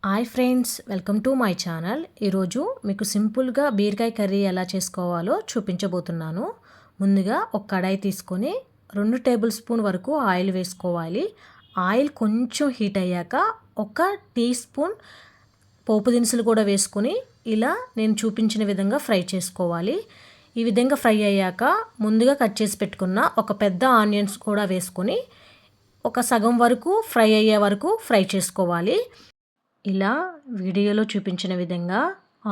Hi friends, welcome to my channel. ఈరోజు మీకు సింపుల్గా బీరకాయ కర్రీ ఎలా చేసుకోవాలో చూపించబోతున్నాను. ముందుగా ఒక కడాయి తీసుకొని 2 టేబుల్ స్పూన్ వరకు ఆయిల్ వేసుకోవాలి. ఆయిల్ కొంచెం హీట్ అయ్యాక 1 టీ స్పూన్ పోపు దినుసులు కూడా వేసుకొని ఇలా నేను చూపించిన విధంగా ఫ్రై చేసుకోవాలి. ఈ విధంగా ఫ్రై అయ్యాక ముందుగా కట్ చేసి పెట్టుకున్న ఒక పెద్ద ఆనియన్స్ కూడా వేసుకొని ఒక సగం వరకు ఫ్రై అయ్యే వరకు ఫ్రై చేసుకోవాలి. ఇలా వీడియోలో చూపించిన విధంగా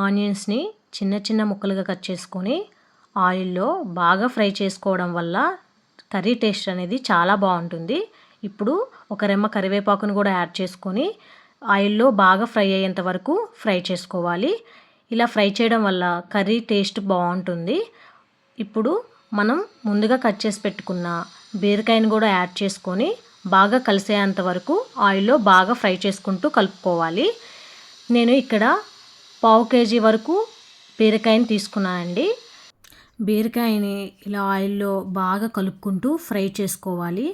ఆనియన్స్ని చిన్న చిన్న ముక్కలుగా కట్ చేసుకొని ఆయిల్లో బాగా ఫ్రై చేసుకోవడం వల్ల కర్రీ టేస్ట్ అనేది చాలా బాగుంటుంది. ఇప్పుడు ఒక రెమ్మ కరివేపాకును కూడా యాడ్ చేసుకొని ఆయిల్లో బాగా ఫ్రై అయ్యేంత వరకు ఫ్రై చేసుకోవాలి. ఇలా ఫ్రై చేయడం వల్ల కర్రీ టేస్ట్ బాగుంటుంది. ఇప్పుడు మనం ముందుగా కట్ చేసి పెట్టుకున్న బీరకాయను కూడా యాడ్ చేసుకొని బాగా కలిసేంత వరకు ఆయిల్లో బాగా ఫ్రై చేసుకుంటూ కలుపుకోవాలి. నేను ఇక్కడ 1/2 కేజీ వరకు బీరకాయని తీసుకున్నానండి. బీరకాయని ఇలా ఆయిల్లో బాగా కలుపుకుంటూ ఫ్రై చేసుకోవాలి.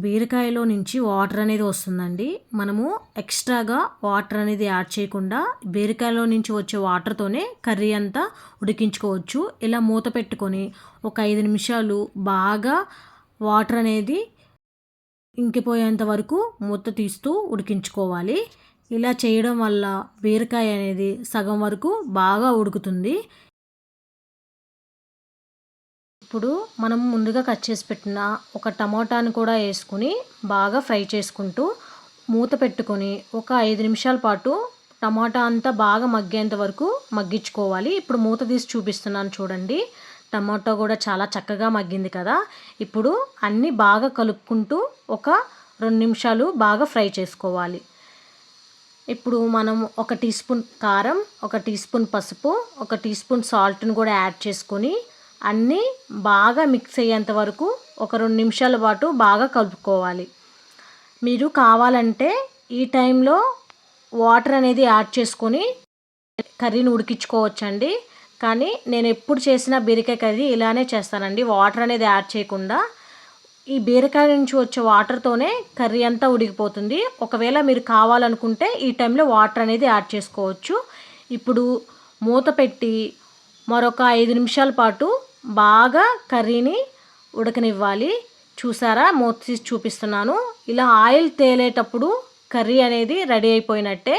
బీరకాయలో నుంచి వాటర్ అనేది వస్తుందండి. మనము ఎక్స్ట్రాగా వాటర్ అనేది యాడ్ చేయకుండా బీరకాయలో నుంచి వచ్చే వాటర్తోనే కర్రీ అంతా ఉడికించుకోవచ్చు. ఇలా మూత పెట్టుకొని ఒక 5 నిమిషాలు బాగా వాటర్ అనేది ఇంకిపోయేంత వరకు మూత తీస్తూ ఉడికించుకోవాలి. ఇలా చేయడం వల్ల బీరకాయ అనేది సగం వరకు బాగా ఉడుకుతుంది. ఇప్పుడు మనం ముందుగా కట్ చేసి పెట్టిన ఒక టమాటాను కూడా వేసుకుని బాగా ఫ్రై చేసుకుంటూ మూత పెట్టుకొని ఒక 5 నిమిషాల పాటు టమాటా అంతా బాగా మగ్గేంత వరకు మగ్గించుకోవాలి. ఇప్పుడు మూత తీసి చూపిస్తున్నాను చూడండి. టమాటో కూడా చాలా చక్కగా మగ్గింది కదా. ఇప్పుడు అన్నీ బాగా కలుపుకుంటూ ఒక 2 నిమిషాలు బాగా ఫ్రై చేసుకోవాలి. ఇప్పుడు మనం 1 టీ స్పూన్ కారం, 1 టీ స్పూన్ పసుపు, 1 టీ స్పూన్ సాల్ట్ని కూడా యాడ్ చేసుకొని అన్నీ బాగా మిక్స్ అయ్యేంత వరకు ఒక 2 నిమిషాల పాటు బాగా కలుపుకోవాలి. మీరు కావాలంటే ఈ టైంలో వాటర్ అనేది యాడ్ చేసుకొని కర్రీని ఉడికించుకోవచ్చండి. కానీ నేను ఎప్పుడు చేసిన బీరకాయ కర్రీ ఇలానే చేస్తానండి, వాటర్ అనేది యాడ్ చేయకుండా. ఈ బీరకాయ నుంచి వచ్చే వాటర్తోనే కర్రీ అంతా ఉడికిపోతుంది. ఒకవేళ మీరు కావాలనుకుంటే ఈ టైంలో వాటర్ అనేది యాడ్ చేసుకోవచ్చు. ఇప్పుడు మూత పెట్టి మరొక 5 నిమిషాల పాటు బాగా కర్రీని ఉడకనివ్వాలి. చూసారా, మూత తీసి చూపిస్తున్నాను. ఇలా ఆయిల్ తేలేటప్పుడు కర్రీ అనేది రెడీ అయిపోయినట్టే.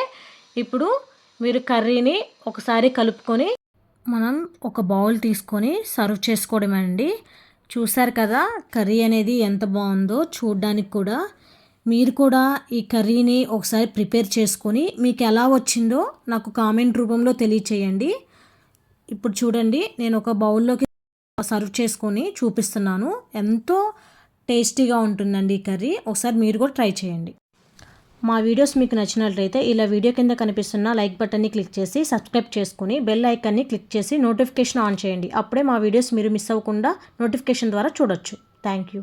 ఇప్పుడు మీరు కర్రీని ఒకసారి కలుపుకొని మనం ఒక బౌల్ తీసుకొని సర్వ్ చేసుకోవడమేనండి. చూసారు కదా కర్రీ అనేది ఎంత బాగుందో చూడడానికి కూడా. మీరు కూడా ఈ కర్రీని ఒకసారి ప్రిపేర్ చేసుకొని మీకు ఎలా వచ్చిందో నాకు కామెంట్ రూపంలో తెలియచేయండి. ఇప్పుడు చూడండి, నేను ఒక బౌల్లోకి సర్వ్ చేసుకొని చూపిస్తున్నాను. ఎంతో టేస్టీగా ఉంటుందండి ఈ కర్రీ. ఒకసారి మీరు కూడా ట్రై చేయండి. మా వీడియోస్ మీకు నచ్చినట్లయితే ఇలా వీడియో కింద కనిపిస్తున్న లైక్ బటన్ని క్లిక్ చేసి సబ్స్క్రైబ్ చేసుకుని బెల్ ఐకాన్ని క్లిక్ చేసి నోటిఫికేషన్ ఆన్ చేయండి. అప్పుడే మా వీడియోస్ మీరు మిస్ అవ్వకుండా నోటిఫికేషన్ ద్వారా చూడొచ్చు. Thank you.